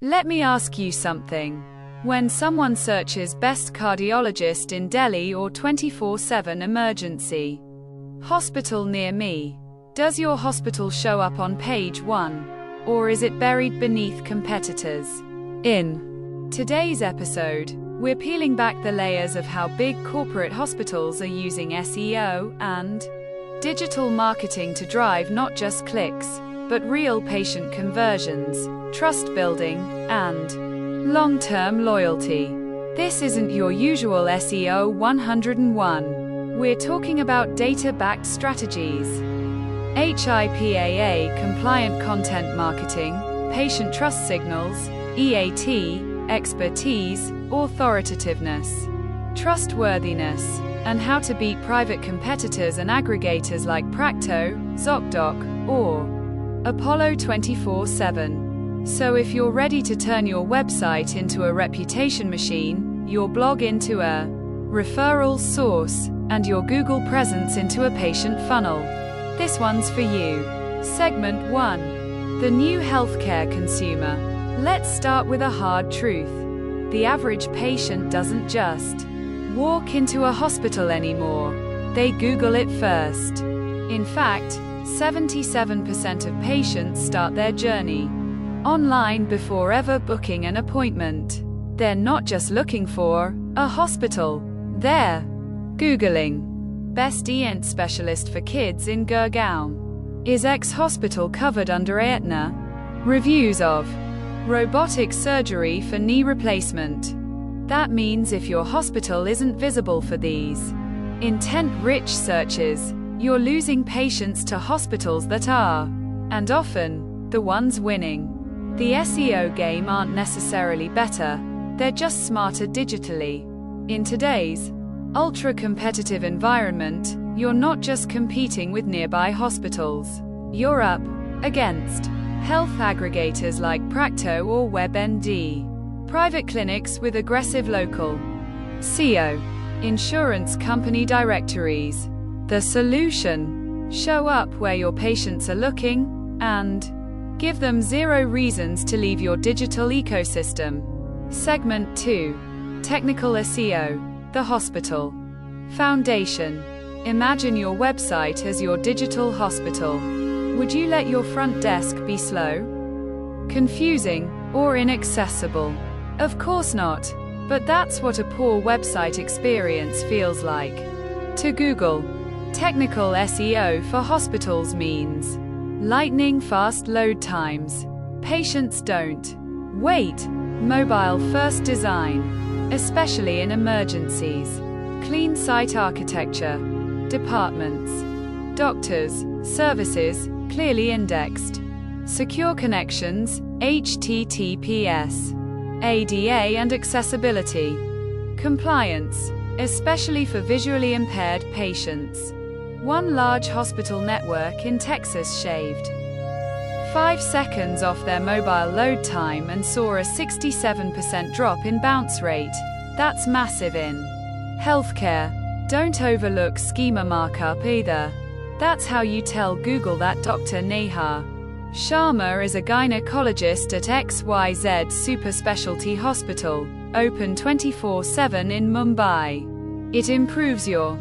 Let me ask you something. When someone searches best cardiologist in Delhi or 24/7 emergency hospital near me, does your hospital show up on page 1? Or is it buried beneath competitors? In today's episode, we're peeling back the layers of how big corporate hospitals are using SEO and digital marketing to drive not just clicks, but real patient conversions, trust building, and long-term loyalty. This isn't your usual SEO 101. We're talking about data-backed strategies. HIPAA compliant content marketing, patient trust signals, EAT, expertise, authoritativeness, trustworthiness, and how to beat private competitors and aggregators like Practo, ZocDoc, or Apollo 24/7. So if you're ready to turn your website into a reputation machine, your blog into a referral source, and your Google presence into a patient funnel, this one's for you. Segment 1. The new healthcare consumer. Let's start with a hard truth. The average patient doesn't just walk into a hospital anymore. They Google it first. In fact, 77% of patients start their journey online before ever booking an appointment. They're not just looking for a hospital. They're Googling best ENT specialist for kids in Gurgaon. Is X hospital covered under EATSEO? Reviews of robotic surgery for knee replacement. That means if your hospital isn't visible for these intent-rich searches, you're losing patients to hospitals that are, and often, the ones winning. The SEO game aren't necessarily better, they're just smarter digitally. In today's ultra-competitive environment, you're not just competing with nearby hospitals. You're up against health aggregators like Practo or WebMD, private clinics with aggressive local SEO, insurance company directories. The solution: show up where your patients are looking, and give them zero reasons to leave your digital ecosystem. Segment 2. Technical SEO. The hospital foundation. Imagine your website as your digital hospital. Would you let your front desk be slow, confusing, or inaccessible? Of course not. But that's what a poor website experience feels like. To Google, technical SEO for hospitals means lightning fast load times. Patients don't wait. Mobile first design, especially in emergencies. Clean site architecture. Departments, doctors, services, clearly indexed. Secure connections, HTTPS. ADA and accessibility. Compliance, especially for visually impaired patients. One large hospital network in Texas shaved 5 seconds off their mobile load time and saw a 67% drop in bounce rate. That's massive in healthcare. Don't overlook schema markup either. That's how you tell Google that Dr. Neha Sharma is a gynecologist at XYZ Super Specialty Hospital, open 24/7 in Mumbai. It improves your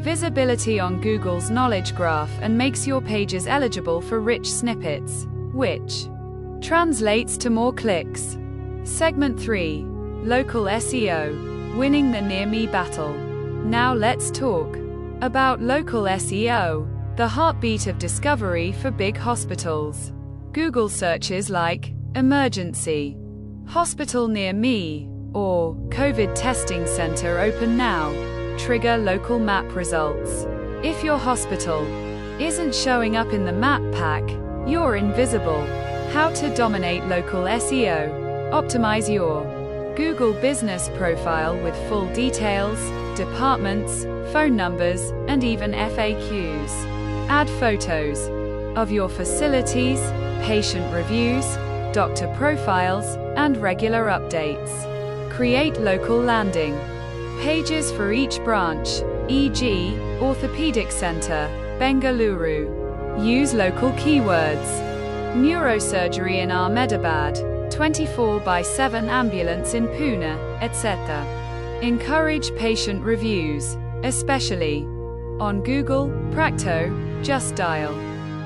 visibility on Google's knowledge graph and makes your pages eligible for rich snippets, which translates to more clicks. Segment 3. Local SEO. Winning the near-me battle. Now let's talk about local SEO, the heartbeat of discovery for big hospitals. Google searches like emergency, hospital near me, or COVID testing center open now trigger local map results. If your hospital isn't showing up in the map pack, you're invisible. How to dominate local SEO. Optimize your Google business profile with full details, departments, phone numbers, and even FAQs. Add photos of your facilities, patient reviews, doctor profiles, and regular updates. Create local landing pages for each branch, e.g., Orthopedic Center, Bengaluru. Use local keywords. Neurosurgery in Ahmedabad, 24/7 ambulance in Pune, etc. Encourage patient reviews, especially on Google, Practo, Just Dial.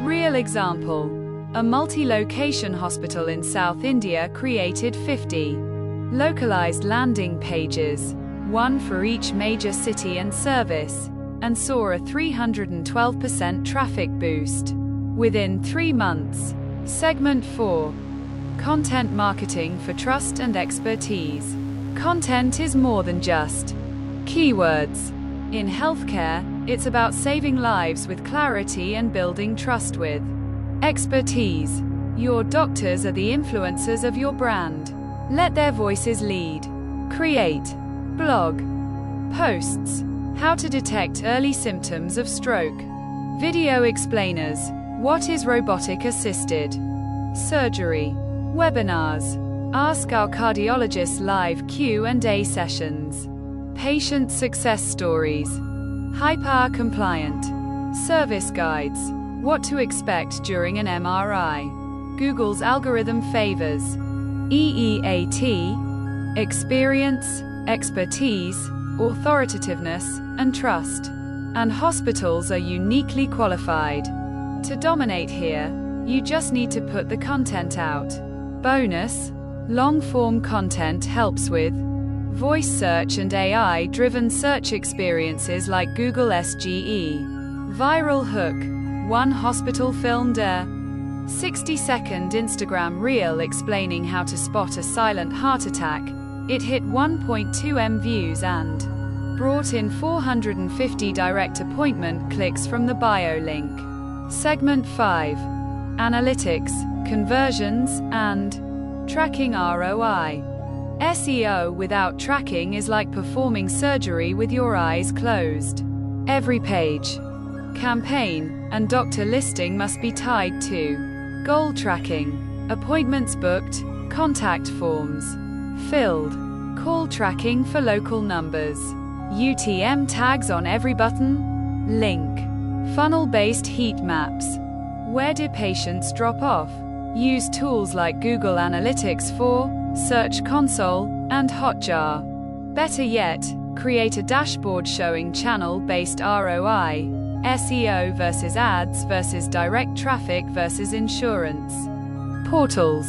Real example. A multi-location hospital in South India created 50 localized landing pages, one for each major city and service, and saw a 312% traffic boost within 3 months. Segment 4. Content marketing for trust and expertise. Content is more than just keywords. In healthcare, it's about saving lives with clarity and building trust with expertise. Your doctors are the influencers of your brand. Let their voices lead. Create blog posts. How to detect early symptoms of stroke. Video explainers. What is robotic assisted surgery? Webinars. Ask our cardiologists live Q&A sessions. Patient success stories. Hyper compliant service guides. What to expect during an MRI. Google's algorithm favors EEAT, experience, expertise, authoritativeness, and trust. And hospitals are uniquely qualified to dominate here. You just need to put the content out. Bonus: long-form content helps with voice search and AI-driven search experiences like Google SGE. Viral hook. One hospital filmed a 60-second Instagram reel explaining how to spot a silent heart attack. It hit 1.2 million views and brought in 450 direct appointment clicks from the bio link. Segment 5. Analytics, conversions, and tracking ROI. SEO without tracking is like performing surgery with your eyes closed. Every page, campaign, and doctor listing must be tied to goal tracking, appointments booked, contact forms filled, call tracking for local numbers, UTM tags on every button, link, funnel-based heat maps. Where do patients drop off? Use tools like Google Analytics for Search Console and Hotjar. Better yet, create a dashboard showing channel-based ROI, SEO versus ads versus direct traffic versus insurance. Portals.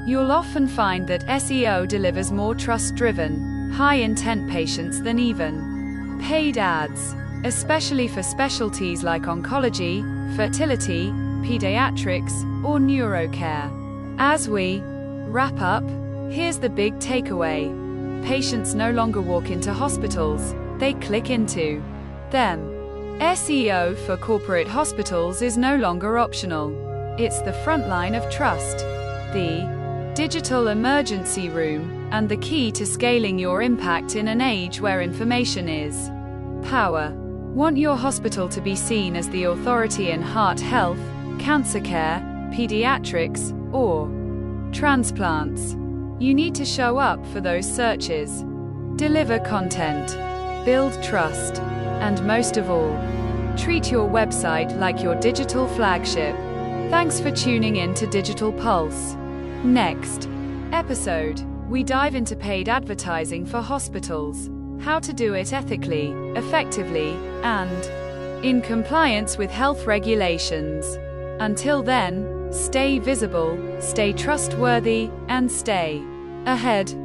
You'll often find that SEO delivers more trust-driven, high-intent patients than even paid ads, especially for specialties like oncology, fertility, pediatrics, or neurocare. As we wrap up, here's the big takeaway. Patients no longer walk into hospitals, they click into them. SEO for corporate hospitals is no longer optional. It's the front line of trust, the digital emergency room, and the key to scaling your impact in an age where information is power. Want your hospital to be seen as the authority in heart health, cancer care, pediatrics, or transplants? You need to show up for those searches. Deliver content, build trust, and most of all, treat your website like your digital flagship. Thanks for tuning in to Digital Pulse. Next episode, we dive into paid advertising for hospitals, how to do it ethically, effectively, and in compliance with health regulations. Until then, stay visible, stay trustworthy, and stay ahead.